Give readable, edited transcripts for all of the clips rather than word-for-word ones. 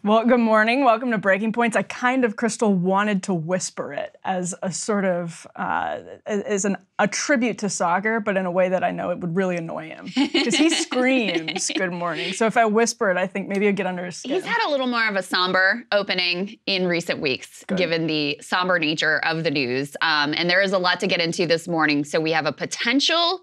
Well, good morning. Welcome to Breaking Points. I kind of, Krystal, wanted to whisper it as a sort of, a tribute to soccer, but in a way that I know it would really annoy him. Because he screams, good morning. So if I whisper it, I think maybe it'd get under his skin. He's had a little more of a somber opening in recent weeks, given the somber nature of the news. And there is a lot to get into this morning. So we have a potential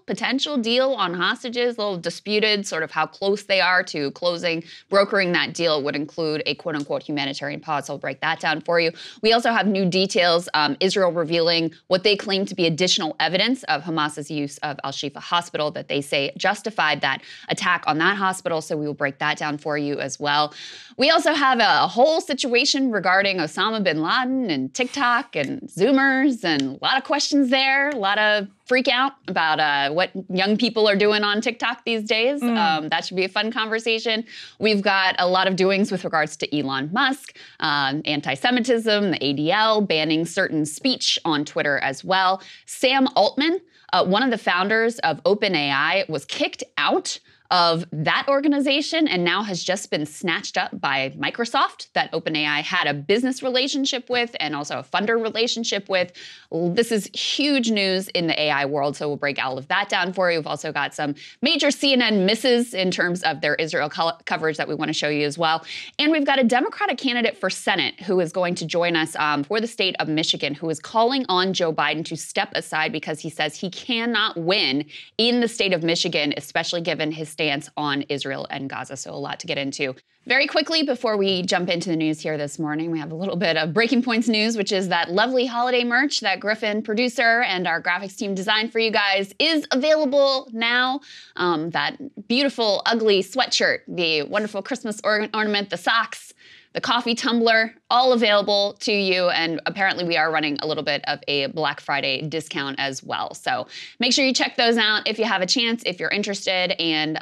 deal on hostages, a little disputed, sort of how close they are to closing. Brokering that deal would include a quote-unquote humanitarian pause. I'll break that down for you. We also have new details, Israel revealing what they claim to be additional evidence of Hamas's use of Al-Shifa Hospital that they say justified that attack on that hospital. So we will break that down for you as well. We also have a whole situation regarding Osama bin Laden and TikTok and Zoomers and a lot of questions there, a lot of freak out about what young people are doing on TikTok these days. That should be a fun conversation. We've got a lot of doings with regards to Elon Musk, anti-Semitism, the ADL, banning certain speech on Twitter as well. Sam Altman, one of the founders of OpenAI, was kicked out of that organization and now has just been snatched up by Microsoft that OpenAI had a business relationship with and also a funder relationship with. This is huge news in the AI world, so we'll break all of that down for you. We've also got some major CNN misses in terms of their Israel coverage that we want to show you as well. And we've got a Democratic candidate for Senate who is going to join us for the state of Michigan, who is calling on Joe Biden to step aside because he says he cannot win in the state of Michigan, especially given his stance on Israel and Gaza. So a lot to get into. Very quickly, before we jump into the news here this morning, we have a little bit of Breaking Points news, which is that lovely holiday merch that Griffin, producer, and our graphics team designed for you guys is available now. That beautiful, ugly sweatshirt, the wonderful Christmas ornament, the socks, the coffee tumbler, all available to you. And apparently we are running a little bit of a Black Friday discount as well. So make sure you check those out if you have a chance, if you're interested. And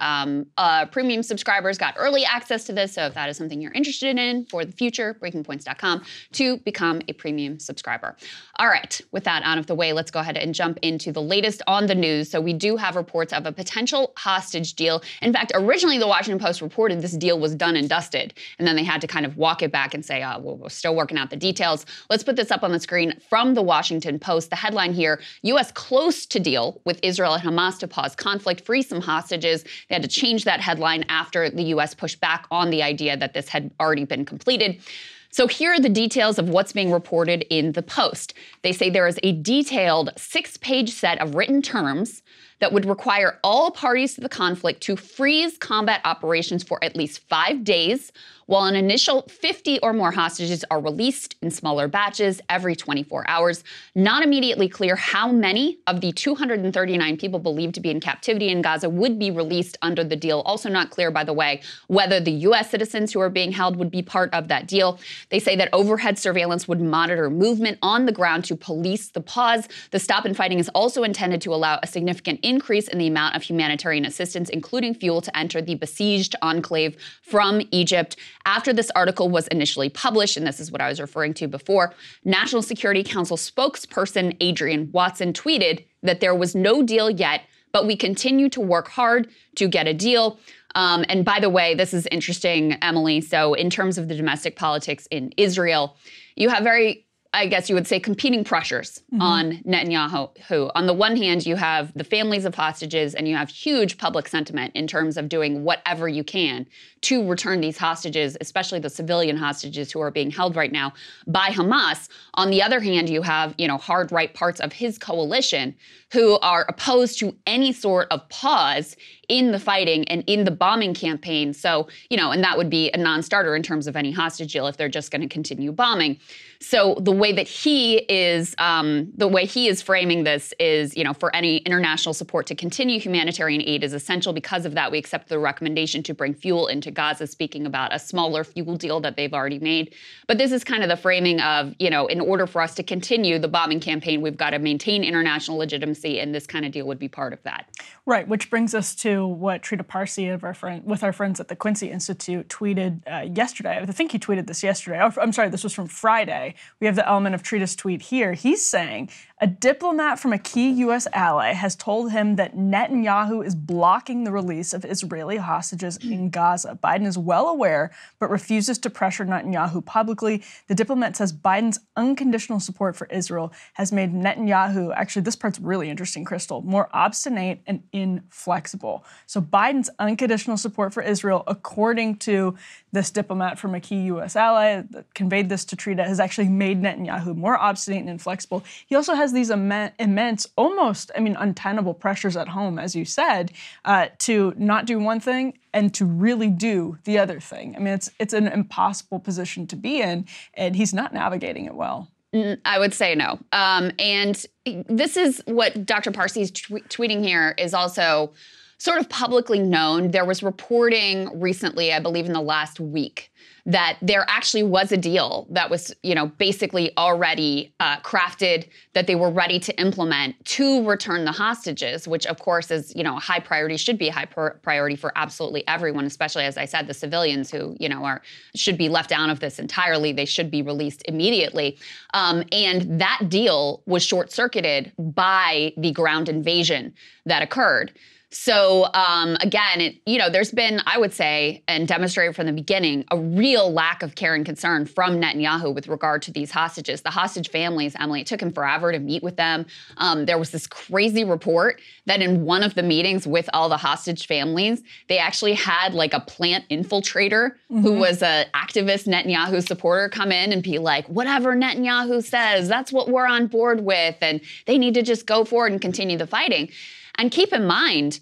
premium subscribers got early access to this. So if that is something you're interested in for the future, breakingpoints.com to become a premium subscriber. All right, with that out of the way, let's go ahead and jump into the latest on the news. So we do have reports of a potential hostage deal. In fact, originally the Washington Post reported this deal was done and dusted. And then they had to kind of walk it back and say, well, we're still working out the details. Let's put this up on the screen from the Washington Post. The headline here, U.S. close to deal with Israel and Hamas to pause conflict, free some hostages. They had to change that headline after the U.S. pushed back on the idea that this had already been completed. So here are the details of what's being reported in the Post. They say there is a detailed 6-page set of written terms that would require all parties to the conflict to freeze combat operations for at least 5 days, while an initial 50 or more hostages are released in smaller batches every 24 hours. Not immediately clear how many of the 239 people believed to be in captivity in Gaza would be released under the deal. Also not clear, by the way, whether the U.S. citizens who are being held would be part of that deal. They say that overhead surveillance would monitor movement on the ground to police the pause. The stop in fighting is also intended to allow a significant increase in the amount of humanitarian assistance, including fuel, to enter the besieged enclave from Egypt. After this article was initially published, and this is what I was referring to before, National Security Council spokesperson Adrian Watson tweeted that there was no deal yet, but we continue to work hard to get a deal. And by the way, this is interesting, Emily. So in terms of the domestic politics in Israel, you have very, I guess you would say, competing pressures on Netanyahu, who on the one hand, you have the families of hostages and you have huge public sentiment in terms of doing whatever you can to return these hostages, especially the civilian hostages who are being held right now by Hamas. On the other hand, you have, hard right parts of his coalition who are opposed to any sort of pause in the fighting and in the bombing campaign. So, and that would be a non-starter in terms of any hostage deal if they're just going to continue bombing. So the way that he is framing this is, for any international support to continue humanitarian aid is essential. Because of that, we accept the recommendation to bring fuel into Gaza, speaking about a smaller fuel deal that they've already made. But this is kind of the framing of, in order for us to continue the bombing campaign, we've got to maintain international legitimacy, and this kind of deal would be part of that. Right, which brings us to what Trita Parsi with our friends at the Quincy Institute tweeted yesterday. I think he tweeted this yesterday. I'm sorry, this was from Friday. We have the element of Trita's tweet here. He's saying a diplomat from a key U.S. ally has told him that Netanyahu is blocking the release of Israeli hostages in Gaza. Biden is well aware but refuses to pressure Netanyahu publicly. The diplomat says Biden's unconditional support for Israel has made Netanyahu, actually this part's really interesting, Krystal, more obstinate and inflexible. So Biden's unconditional support for Israel, according to this diplomat from a key U.S. ally that conveyed this to Trita, has actually made Netanyahu more obstinate and inflexible. He also has these immense, almost, untenable pressures at home, as you said, to not do one thing and to really do the other thing. It's an impossible position to be in, and he's not navigating it well. I would say no. And this is what Dr. Parsi's tweeting here is also sort of publicly known. There was reporting recently, I believe in the last week, that there actually was a deal that was, basically already crafted, that they were ready to implement to return the hostages, which of course is, a high priority, should be a high priority for absolutely everyone, especially, as I said, the civilians who, should be left out of this entirely. They should be released immediately. And that deal was short-circuited by the ground invasion that occurred. So again, there's been, I would say, and demonstrated from the beginning, a real lack of care and concern from Netanyahu with regard to these hostages. The hostage families, Emily, it took him forever to meet with them. There was this crazy report that in one of the meetings with all the hostage families, they actually had like a plant infiltrator who was an activist Netanyahu supporter come in and be like, whatever Netanyahu says, that's what we're on board with. And they need to just go forward and continue the fighting. And keep in mind,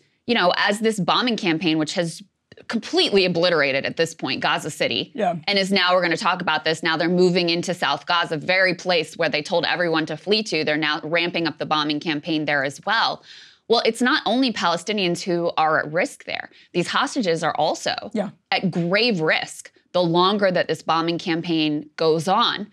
as this bombing campaign, which has completely obliterated at this point Gaza City, and is now, we're going to talk about this, now they're moving into South Gaza, very place where they told everyone to flee to. They're now ramping up the bombing campaign there as well. Well, it's not only Palestinians who are at risk there. These hostages are also at grave risk the longer that this bombing campaign goes on.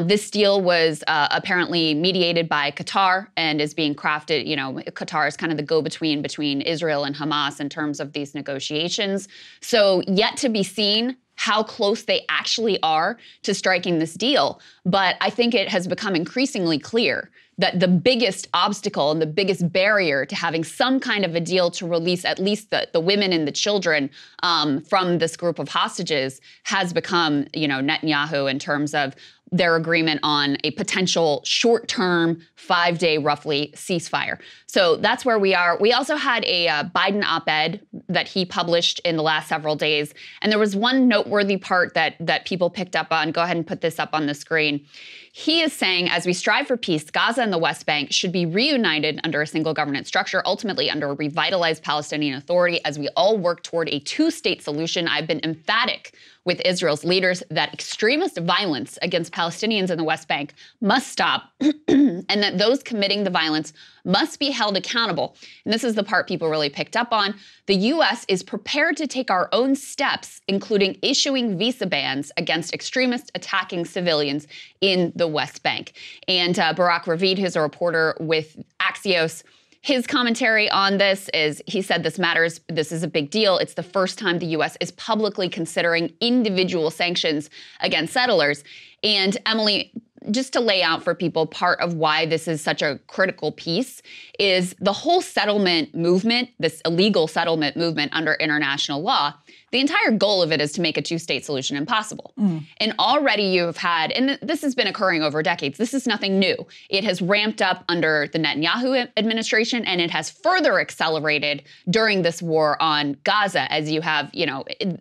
This deal was apparently mediated by Qatar and is being crafted. Qatar is kind of the go-between between Israel and Hamas in terms of these negotiations. So yet to be seen how close they actually are to striking this deal. But I think it has become increasingly clear that the biggest obstacle and the biggest barrier to having some kind of a deal to release at least the women and the children from this group of hostages has become, Netanyahu in terms of their agreement on a potential short-term 5-day roughly ceasefire. So that's where we are. We also had a Biden op-ed that he published in the last several days. And there was one noteworthy part that people picked up on. Go ahead and put this up on the screen. He is saying, as we strive for peace, Gaza and the West Bank should be reunited under a single governance structure, ultimately under a revitalized Palestinian Authority. As we all work toward a two-state solution, I've been emphatic with Israel's leaders that extremist violence against Palestinians in the West Bank must stop, and that those committing the violence must be held accountable. And this is the part people really picked up on. The U.S. is prepared to take our own steps, including issuing visa bans against extremists attacking civilians in the West Bank. And Barak Ravid, who's a reporter with Axios, his commentary on this is, he said, this matters. This is a big deal. It's the first time the U.S. is publicly considering individual sanctions against settlers. And Emily, just to lay out for people, part of why this is such a critical piece is the whole settlement movement, this illegal settlement movement under international law. The entire goal of it is to make a two-state solution impossible. And already you've had, and this has been occurring over decades, this is nothing new. It has ramped up under the Netanyahu administration, and it has further accelerated during this war on Gaza, as you have,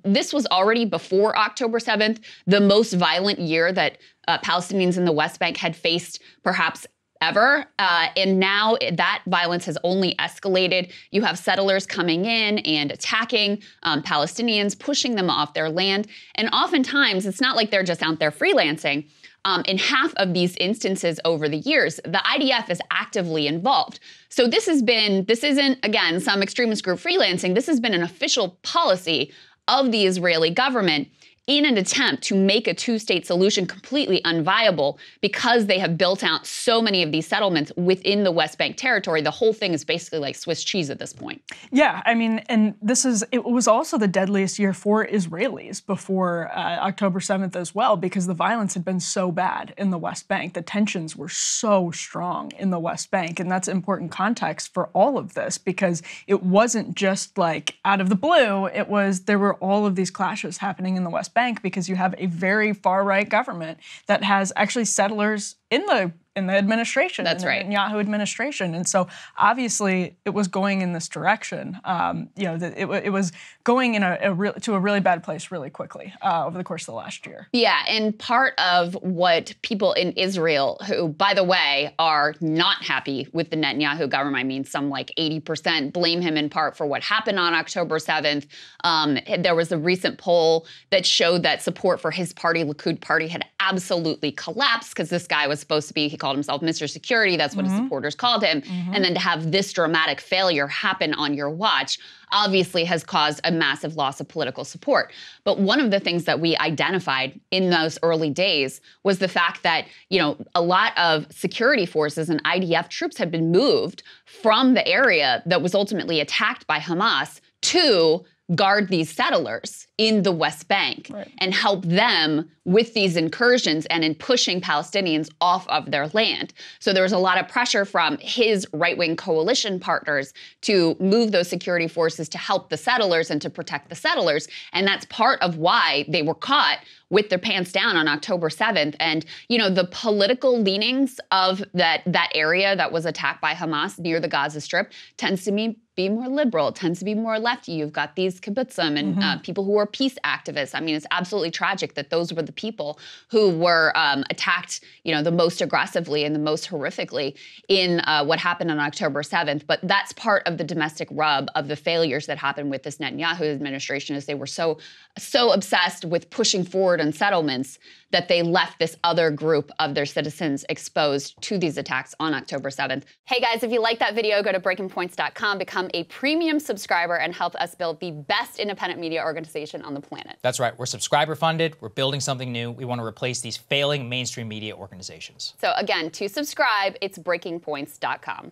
this was already before October 7th, the most violent year that Palestinians in the West Bank had faced perhaps ever. And now that violence has only escalated. You have settlers coming in and attacking Palestinians, pushing them off their land. And oftentimes, it's not like they're just out there freelancing. In half of these instances over the years, the IDF is actively involved. So this isn't, again, some extremist group freelancing. This has been an official policy of the Israeli government. in an attempt to make a two-state solution completely unviable because they have built out so many of these settlements within the West Bank territory. The whole thing is basically like Swiss cheese at this point. Yeah, I mean, and it was also the deadliest year for Israelis before October 7th as well, because the violence had been so bad in the West Bank. The tensions were so strong in the West Bank, and that's important context for all of this, because it wasn't just like out of the blue. There were all of these clashes happening in the West Bank because you have a very far-right government that has actually settlers in the administration. That's right. In the Netanyahu administration. And so obviously it was going in this direction. It was going in to a really bad place really quickly over the course of the last year. Yeah, and part of what people in Israel, who, by the way, are not happy with the Netanyahu government, I mean, some like 80% blame him in part for what happened on October 7th. There was a recent poll that showed that support for his party, Likud party, had absolutely collapsed because this guy was supposed to be, he called himself Mr. Security, that's what his supporters called him. And then to have this dramatic failure happen on your watch obviously has caused a massive loss of political support. But one of the things that we identified in those early days was the fact that, a lot of security forces and IDF troops had been moved from the area that was ultimately attacked by Hamas to guard these settlers in the West Bank and help them with these incursions and in pushing Palestinians off of their land. So there was a lot of pressure from his right-wing coalition partners to move those security forces to help the settlers and to protect the settlers. And that's part of why they were caught with their pants down on October 7th. And, the political leanings of that area that was attacked by Hamas near the Gaza Strip tends to be more liberal, tends to be more lefty. You've got these kibbutzim and people who are peace activists. I mean, it's absolutely tragic that those were the people who were attacked, the most aggressively and the most horrifically in what happened on October 7th. But that's part of the domestic rub of the failures that happened with this Netanyahu administration, is they were so obsessed with pushing forward on settlements that they left this other group of their citizens exposed to these attacks on October 7th. Hey guys, if you like that video, go to breakingpoints.com, become a premium subscriber, and help us build the best independent media organization on the planet. That's right. We're subscriber funded. We're building something new. We want to replace these failing mainstream media organizations. So again, to subscribe, it's breakingpoints.com.